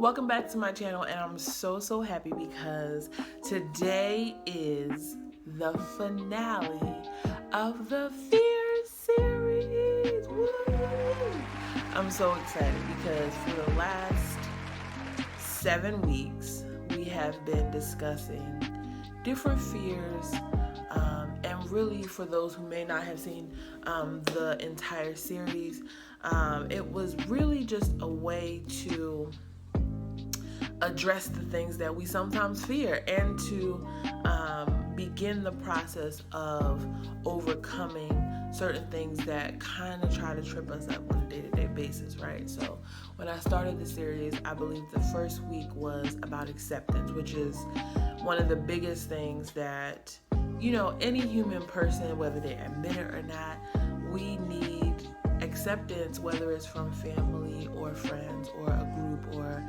welcome back to my channel, and I'm so happy because today is the finale of the Fear series. Woo! I'm so excited because for the last 7 weeks we have been discussing different fears, and really for those who may not have seen the entire series, it was really just a way to address the things that we sometimes fear and to begin the process of overcoming certain things that kind of try to trip us up on a day-to-day basis, right? So when I started the series, I believe the first week was about acceptance, which is one of the biggest things that, any human person, whether they admit it or not, we need acceptance, whether it's from family or friends or a group or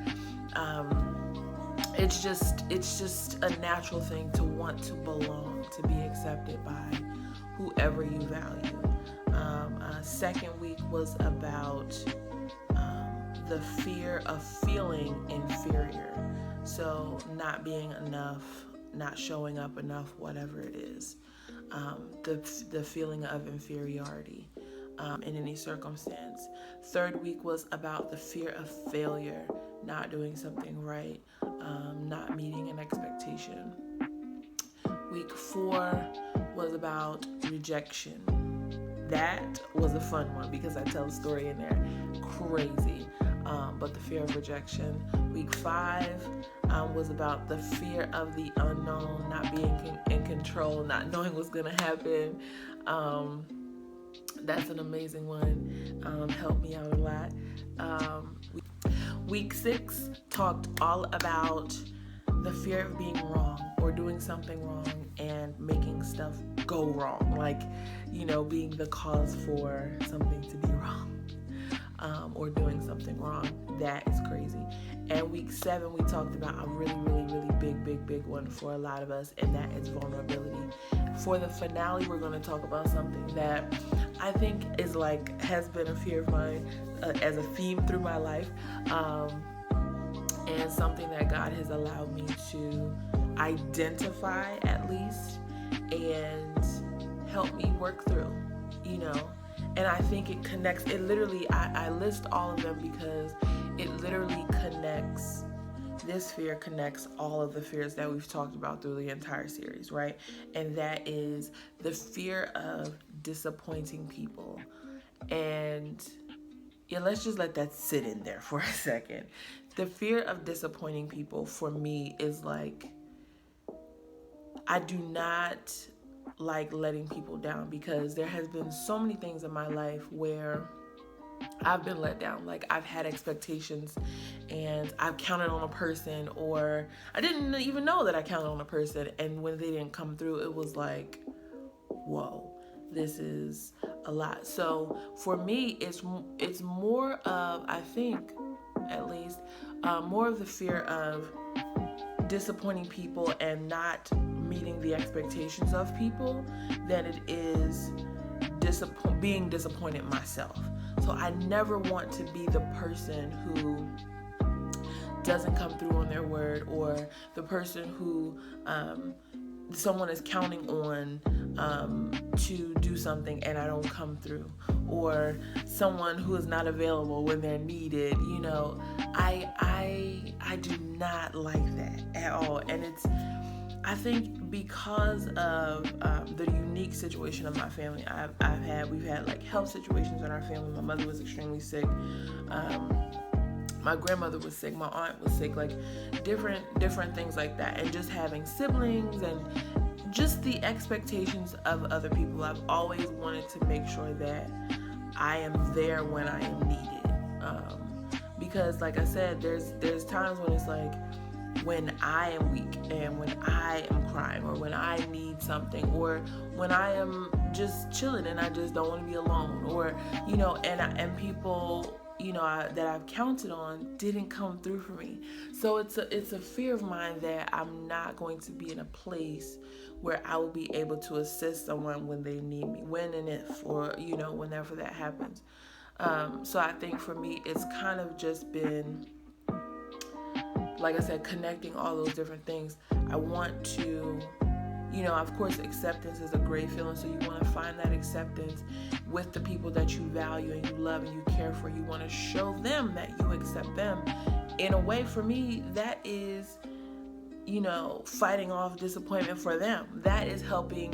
it's just a natural thing to want to belong, to be accepted by whoever you value. Second week was about the fear of feeling inferior. So not being enough, not showing up enough, whatever it is. The feeling of inferiority in any circumstance. Third week was about the fear of failure, not doing something right, not meeting an expectation. Week 4 was about rejection. That was a fun one because I tell a story in there, crazy, but the fear of rejection. Week 5 was about the fear of the unknown, not being in control, not knowing what's going to happen. That's an amazing one. Helped me out a lot. Week 6 talked all about the fear of being wrong or doing something wrong and making stuff go wrong, like, being the cause for something to be wrong, or doing something wrong. That is crazy. And week 7, we talked about a really big one for a lot of us, and that is vulnerability. For the finale, we're going to talk about something that I think is has been a fear of mine as a theme through my life, and something that God has allowed me to identify at least and help me work through, and I think it connects. It literally, I list all of them because it literally connects. This fear connects all of the fears that we've talked about through the entire series, right? And that is the fear of disappointing people. And let's just let that sit in there for a second. The fear of disappointing people for me is I do not like letting people down, because there has been so many things in my life where I've been let down. I've had expectations and I've counted on a person, or I didn't even know that I counted on a person, and when they didn't come through, it was whoa, this is a lot. So for me, it's more of, I think at least, more of the fear of disappointing people and not meeting the expectations of people than it is being disappointed myself. So I never want to be the person who doesn't come through on their word, or the person who someone is counting on to do something and I don't come through, or someone who is not available when they're needed. I do not like that at all. And I think because of the unique situation of my family, we've had health situations in our family. My mother was extremely sick. My grandmother was sick. My aunt was sick. Different things like that. And just having siblings and just the expectations of other people. I've always wanted to make sure that I am there when I am needed. Because like I said, there's times when it's when I am weak and when I am crying, or when I need something, or when I am just chilling and I just don't want to be alone, or and people that I've counted on didn't come through for me. So it's a fear of mine that I'm not going to be in a place where I will be able to assist someone when they need me, when and if, or whenever that happens. So I think for me, it's kind of just been like I said, connecting all those different things. I want to, of course, acceptance is a great feeling. So you want to find that acceptance with the people that you value and you love and you care for. You want to show them that you accept them. In a way, for me, that is, fighting off disappointment for them. That is helping,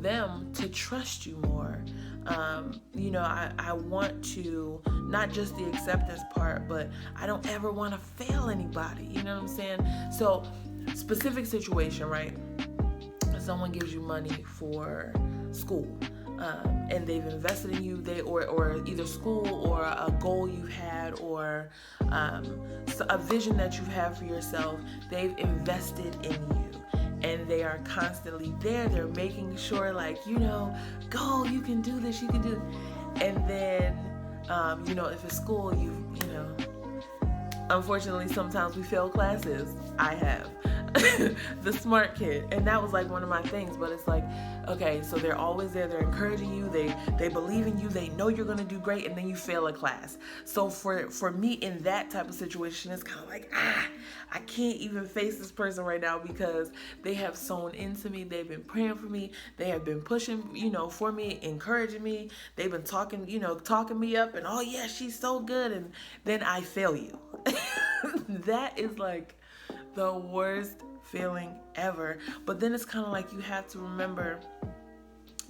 them to trust you more. I want to, not just the acceptance part, but I don't ever want to fail anybody. You know what I'm saying? So, specific situation, right? Someone gives you money for school, and they've invested in you, or either school or a goal you've had, or a vision that you've had for yourself. They've invested in you, and they are constantly there. They're making sure, go, you can do this, you can do it. And then, if it's school, unfortunately, sometimes we fail classes. I have. The smart kid, and that was one of my things. But it's okay, so they're always there, they're encouraging you, they believe in you, they know you're gonna do great, and then you fail a class. So for me, in that type of situation, it's kind of I can't even face this person right now, because they have sown into me, they've been praying for me, they have been pushing for me, encouraging me, they've been talking me up, and oh yeah, she's so good, and then I fail you. That is the worst feeling ever. But then it's kind of you have to remember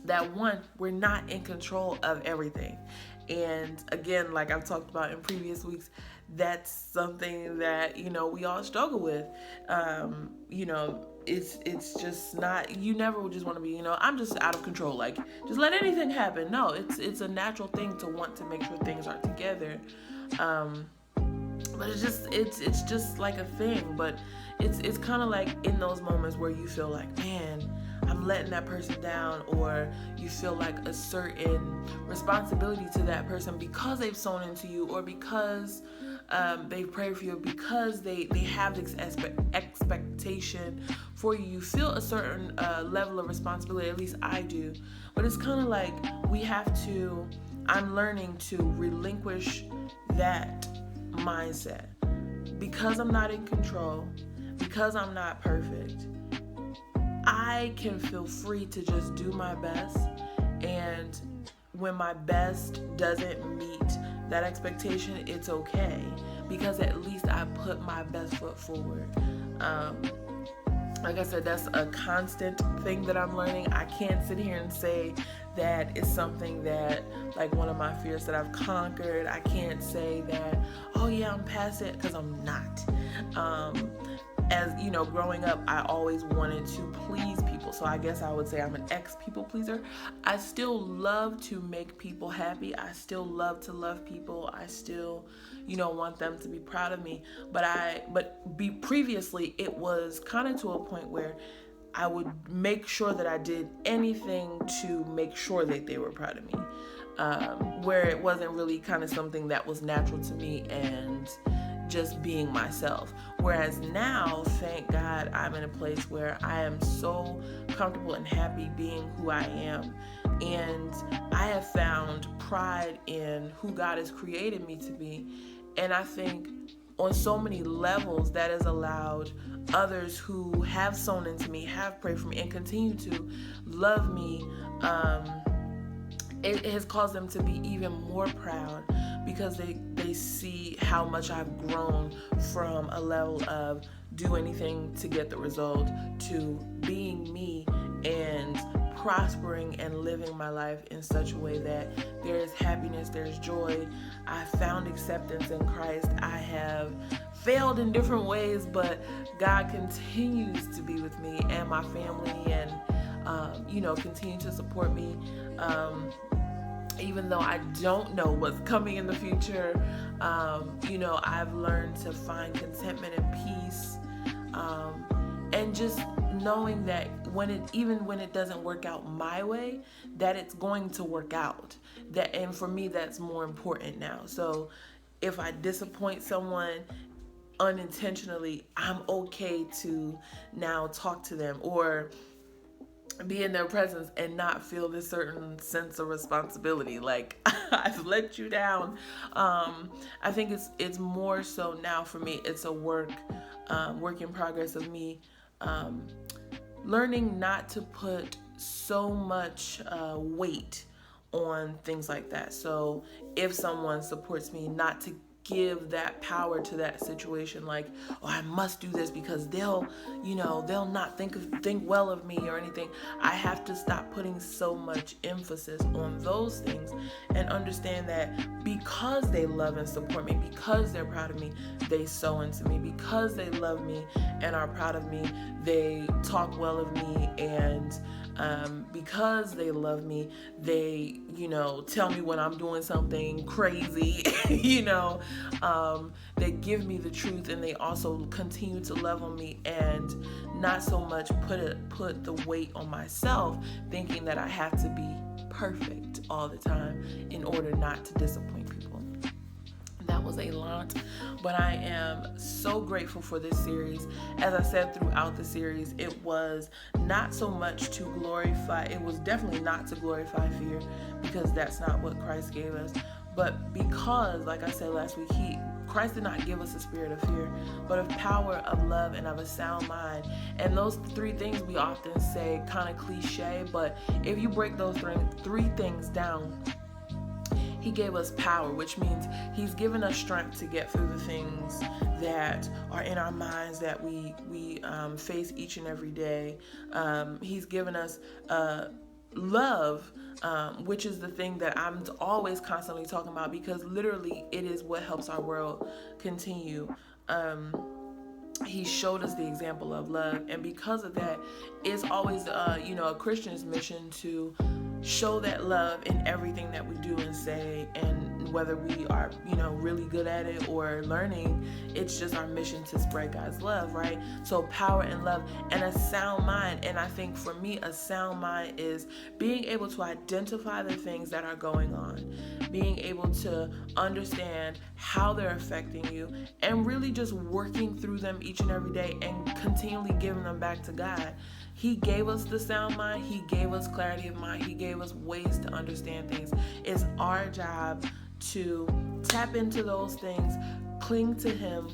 that, one, we're not in control of everything. And again, like I've talked about in previous weeks, that's something that, we all struggle with. It's just not, you never would just want to be, I'm just out of control. Just let anything happen. No, it's a natural thing to want to make sure things are together. But it's just a thing. But it's kind of in those moments where you feel man, I'm letting that person down, or you feel a certain responsibility to that person because they've sown into you, or because they've prayed for you, because they have this expectation for you. You feel a certain level of responsibility, at least I do. But it's kind of I'm learning to relinquish that mindset. Because I'm not in control, because I'm not perfect, I can feel free to just do my best. And when my best doesn't meet that expectation, it's okay, because at least I put my best foot forward. Like I said, that's a constant thing that I'm learning. I can't sit here and say that it's something that, one of my fears that I've conquered. I can't say that, oh yeah, I'm past it, because I'm not. As growing up, I always wanted to please people. So I guess I would say I'm an ex-people pleaser. I still love to make people happy. I still love to love people. I still, want them to be proud of me. Previously, it was kind of to a point where I would make sure that I did anything to make sure that they were proud of me. Where it wasn't really kind of something that was natural to me and just being myself. Whereas now, thank God, I'm in a place where I am so comfortable and happy being who I am. And I have found pride in who God has created me to be. And I think on so many levels that has allowed others who have sown into me, have prayed for me, and continue to love me, it has caused them to be even more proud, because they see how much I've grown from a level of do anything to get the result to being me and prospering and living my life in such a way that there is happiness, there's joy. I found acceptance in Christ. I have failed in different ways, but God continues to be with me and my family, and continue to support me. Even though I don't know what's coming in the future, I've learned to find contentment and peace, and just knowing that when it doesn't work out my way, that it's going to work out. And for me, that's more important now. So if I disappoint someone unintentionally, I'm okay to now talk to them, or be in their presence and not feel this certain sense of responsibility, like I've let you down. I think it's more so now for me. It's a work in progress of me learning not to put so much weight on things like that. So if someone supports me, not to give that power to that situation, like, oh, I must do this because they'll not think well of me or anything. I have to stop putting so much emphasis on those things and understand that because they love and support me, because they're proud of me, they sow into me. Because they love me and are proud of me, they talk well of me. And because they love me, they, tell me when I'm doing something crazy, they give me the truth, and they also continue to love on me and not so much put the weight on myself, thinking that I have to be perfect all the time in order not to disappoint people. That was a lot, but I am so grateful for this series. As I said throughout the series, it was not so much to glorify, it was definitely not to glorify fear, because that's not what Christ gave us. But because, like I said last week, Christ did not give us a spirit of fear, but of power, of love, and of a sound mind. And those three things we often say, kind of cliche, but if you break those three things down, He gave us power, which means He's given us strength to get through the things that are in our minds that we face each and every day. He's given us love, which is the thing that I'm always constantly talking about, because literally it is what helps our world continue. He showed us the example of love, and because of that, it's always a Christian's mission to show that love in everything that we do and say, and whether we are really good at it or learning, it's just our mission to spread God's love, right? So power and love and a sound mind. And I think for me, a sound mind is being able to identify the things that are going on, being able to understand how they're affecting you, and really just working through them each and every day and continually giving them back to God. He gave us the sound mind. He gave us clarity of mind. He gave us ways to understand things. It's our job to tap into those things, cling to Him,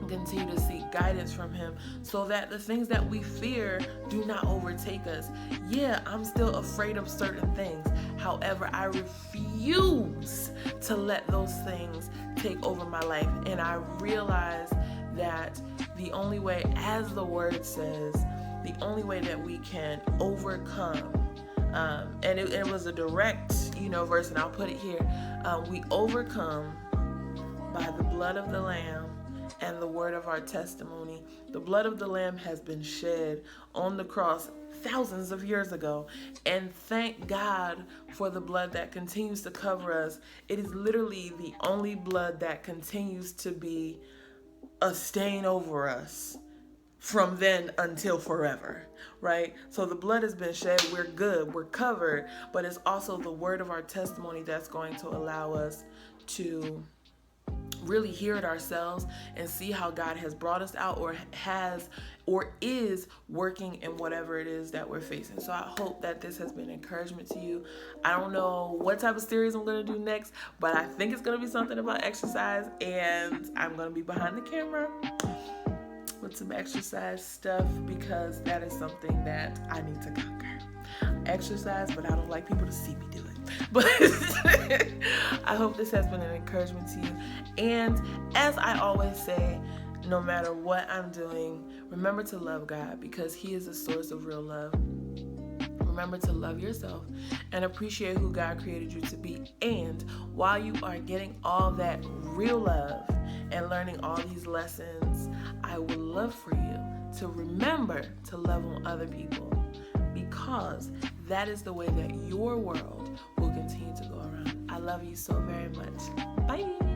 continue to seek guidance from Him, so that the things that we fear do not overtake us. Yeah, I'm still afraid of certain things. However, I refuse to let those things take over my life. And I realize that the only way, as the word says, the only way that we can overcome, and it was a direct, verse, and I'll put it here. We overcome by the blood of the Lamb and the word of our testimony. The blood of the Lamb has been shed on the cross thousands of years ago, and thank God for the blood that continues to cover us. It is literally the only blood that continues to be a stain over us from then until forever, right? So the blood has been shed, we're good, we're covered, but it's also the word of our testimony that's going to allow us to really hear it ourselves and see how God has brought us out, or is working in whatever it is that we're facing. So I hope that this has been encouragement to you. I don't know what type of series I'm going to do next, but I think it's going to be something about exercise, and I'm going to be behind the camera with some exercise stuff, because that is something that I need to conquer. Exercise, but I don't like people to see me do it. But I hope this has been an encouragement to you. And as I always say, no matter what I'm doing, remember to love God, because He is the source of real love. Remember to love yourself and appreciate who God created you to be. And while you are getting all that real love and learning all these lessons, I would love for you to remember to love on other people, because that is the way that your world will continue to go around. I love you so very much. Bye.